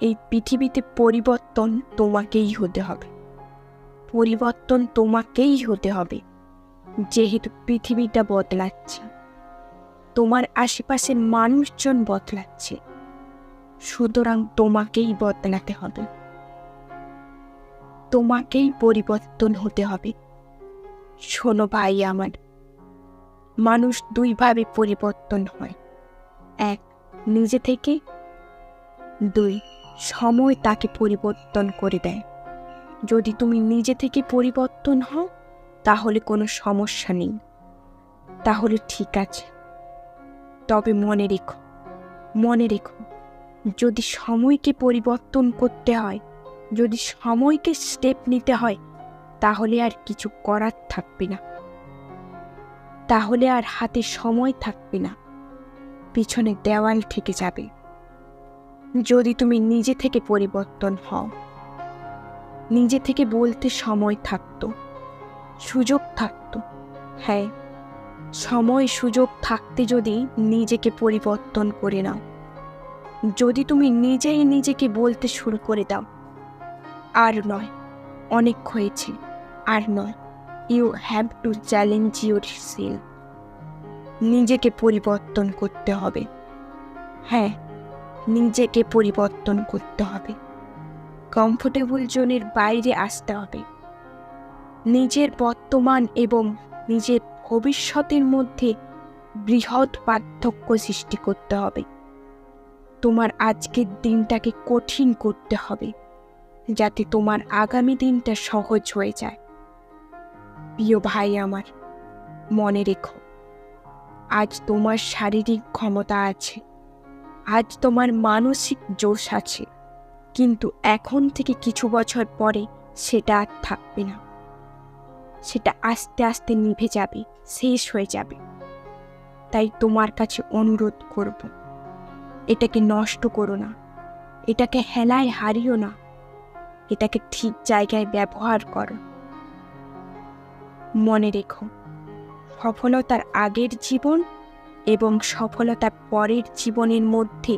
এই পৃথিবীতে পরিবর্তন তোমাকেই হতে হবে। পরিবর্তন তোমাকেই হতে হবে, যেহেতু পৃথিবীটা বদলাচ্ছে, তোমার আশেপাশের মানুষজন বদলাচ্ছে, সুতরাং তোমাকেই বদলাতে হবে, তোমাকেই পরিবর্তন হতে হবে। শোনো ভাই আমার, মানুষ দুইভাবে পরিবর্তন হয়। এক, নিজে থেকে। দুই, সময় তাকে পরিবর্তন করে দেয়। যদি তুমি নিজে থেকে পরিবর্তন হও তাহলে কোনো সমস্যা নেই, তাহলে ঠিক আছে। তবে মনে রেখো, যদি সময়কে পরিবর্তন করতে হয়, যদি সময়কে স্টেপ নিতে হয়, তাহলে আর কিছু করার থাকবে না, তাহলে আর হাতে সময় থাকবে না, পিছনে দেওয়াল থেকে যাবে। যদি তুমি নিজে থেকে পরিবর্তন হও, নিজে থেকে বলতে সময় থাকতো, সুযোগ থাকতো। হ্যাঁ, সময় সুযোগ থাকতে যদি নিজেকে পরিবর্তন করে নাও, যদি তুমি নিজেই নিজেকে বলতে শুরু করে দাও, আর নয়, অনেক হয়েছে, আর নয়, you have to challenge yourself. নিজেকে পরিবর্তন করতে হবে। হ্যাঁ, নিজেকে পরিবর্তন করতে হবে, কমফোর্টেবল জোনের বাইরে আসতে হবে, নিজের বর্তমান এবং নিজের ভবিষ্যতের মধ্যে বৃহৎ পার্থক্য সৃষ্টি করতে হবে। তোমার আজকের দিনটাকে কঠিন করতে হবে, যাতে তোমার আগামী দিনটা সহজ হয়ে যায়। প্রিয় ভাই আমার, মনে রেখো, আজ তোমার শারীরিক ক্ষমতা আছে, আজ তোমার মানসিক জোশ আছে, কিন্তু এখন থেকে কিছু বছর পরে সেটা আর থাকবে না, সেটা আস্তে আস্তে নিভে যাবে, শেষ হয়ে যাবে। তাই তোমার কাছে অনুরোধ করব, এটাকে নষ্ট করো না, এটাকে হেলায় হারিও না, এটাকে ঠিক জায়গায় ব্যবহার করো। মনে রেখো, সফলতার আগের জীবন এবং সফলতার পরের জীবনের মধ্যে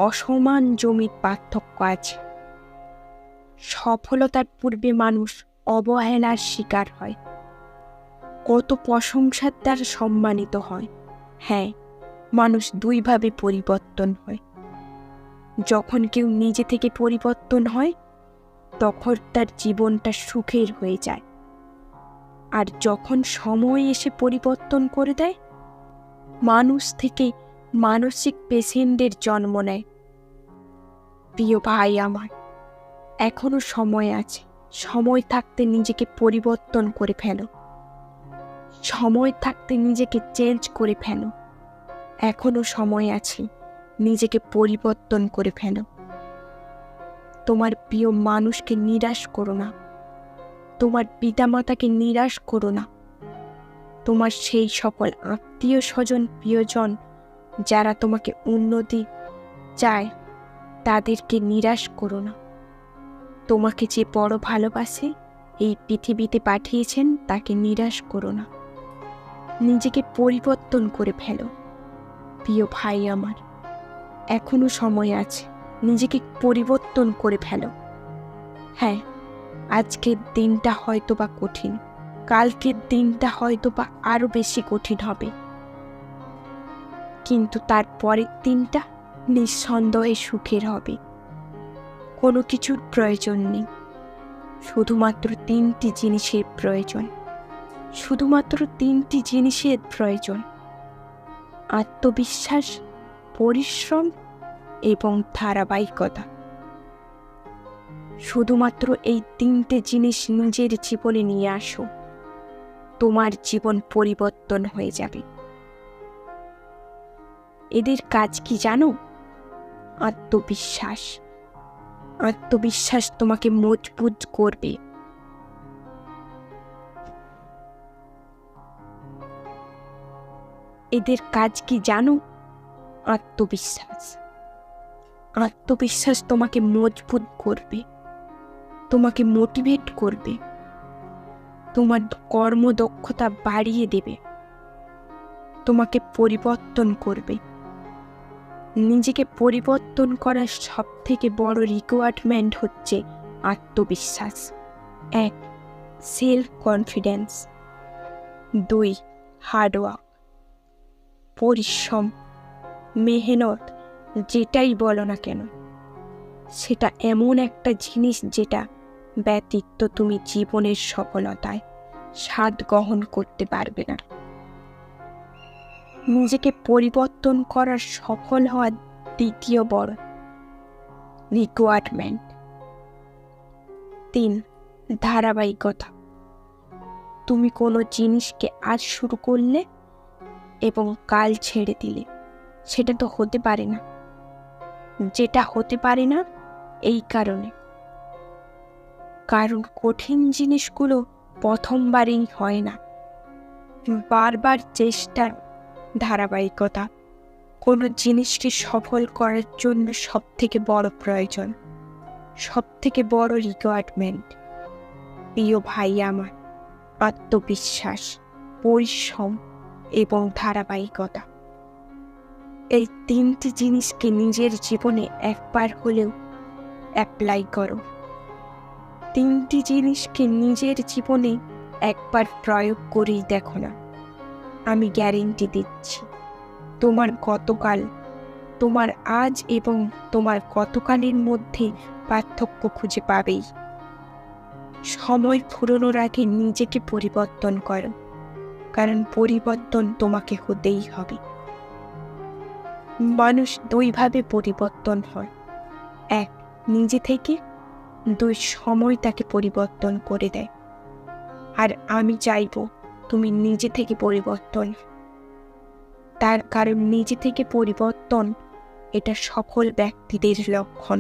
অসমান জমির পার্থক্য আছে। সফলতার পূর্বে মানুষ অবহেলার শিকার হয়, কত প্রশংসার দ্বারা সম্মানিত হয়। হ্যাঁ, মানুষ দুইভাবে পরিবর্তন হয়। যখন কেউ নিজে থেকে পরিবর্তন হয়, তখন তার জীবনটা সুখের হয়ে যায়, আর যখন সময় এসে পরিবর্তন করে দেয়, মানুষ থেকে মানসিক পেশেন্টের জন্ম নেয়। প্রিয় ভাই আমার, এখনো সময় আছে, সময় থাকতে নিজেকে পরিবর্তন করে ফেলো, সময় থাকতে নিজেকে চেঞ্জ করে ফেলো। এখনো সময় আছে, নিজেকে পরিবর্তন করে ফেলো। তোমার প্রিয় মানুষকে নিরাশ করো না, তোমার পিতামাতাকে নিরাশ করো না, তোমার সেই সকল আত্মীয় স্বজন প্রিয়জন যারা তোমাকে উন্নতি চায়, তাদেরকে নিরাশ করো না। তোমাকে যে বড় ভালোবাসে, এই পৃথিবীতে পাঠিয়েছেন, তাকে নিরাশ করো না। নিজেকে পরিবর্তন করে ফেলো। প্রিয় ভাই আমার, এখনো সময় আছে, নিজেকে পরিবর্তন করে ফেলো। হ্যাঁ, আজকের দিনটা হয়তো বা কঠিন, কালকের দিনটা হয়তো বা আরো বেশি কঠিন হবে, কিন্তু তার পরের দিনটা নিঃসন্দেহে সুখের হবে। কোনো কিছুর প্রয়োজন নেই, শুধুমাত্র তিনটি জিনিসের প্রয়োজন, শুধুমাত্র তিনটি জিনিসের প্রয়োজন: আত্মবিশ্বাস, পরিশ্রম এবং ধারাবাহিকতা। শুধুমাত্র এই তিনটে জিনিস নিজের জীবনে নিয়ে আসো, তোমার জীবন পরিবর্তন হয়ে যাবে। এদের কাজ কি জানো? আত্মবিশ্বাস। আত্মবিশ্বাস তোমাকে মজবুত করবে। এদের কাজ কি জানো? আত্মবিশ্বাস। আত্মবিশ্বাস তোমাকে মজবুত করবে, তোমাকে মোটিভেট করবে, তোমার কর্মদক্ষতা বাড়িয়ে দেবে, তোমাকে পরিবর্তন করবে। নিজেকে পরিবর্তন করার সব থেকে বড় রিকোয়ারমেন্ট হচ্ছে আত্মবিশ্বাস। 1. Self confidence. 2. হার্ডওয়ার্ক, পরিশ্রম, মেহনত। যেটাই বলো না কেন, সেটা এমন একটা জিনিস যেটা ব্যতীত তুমি জীবনের সফলতায় স্বাদ গ্রহণ করতে পারবে না। নিজেকে পরিবর্তন করার সফল হওয়ার দ্বিতীয় বড় রিকোয়ারমেন্ট। 3. ধারাবাহিকতা। তুমি কোনো জিনিসকে আজ শুরু করলে এবং কাল ছেড়ে দিলে, সেটা তো হতে পারে না। যেটা হতে পারে না এই কারণ কঠিন জিনিসগুলো প্রথমবারেই হয় না। বারবার চেষ্টার ধারাবাহিকতা কোনো জিনিসকে সফল করার জন্য সব থেকে বড় প্রয়োজন, সব থেকে বড় রিকোয়ারমেন্ট। প্রিয় ভাই আমার, আত্মবিশ্বাস, পরিশ্রম এবং ধারাবাহিকতা, এই 3টি জিনিসকে নিজের জীবনে একবার হলেও অ্যাপ্লাই করো। 3টি জিনিসকে নিজের জীবনে একবার প্রয়োগ করেই দেখো না। আমি গ্যারেন্টি দিচ্ছি, তোমার গতকাল, তোমার আজ এবং তোমার গতকালের মধ্যে পার্থক্য খুঁজে পাবেই। সময় ফুরোনোর আগে নিজেকে পরিবর্তন করো, কারণ পরিবর্তন তোমাকে হতেই হবে। মানুষ 2 ভাবে পরিবর্তন হয়। 1. নিজে থেকে। 2. সময় তাকে পরিবর্তন করে দেয়। আর আমি চাইবো তুমি নিজে থেকে পরিবর্তন। তার কারণ নিজে থেকে পরিবর্তন এটা সফল ব্যক্তিদের লক্ষণ।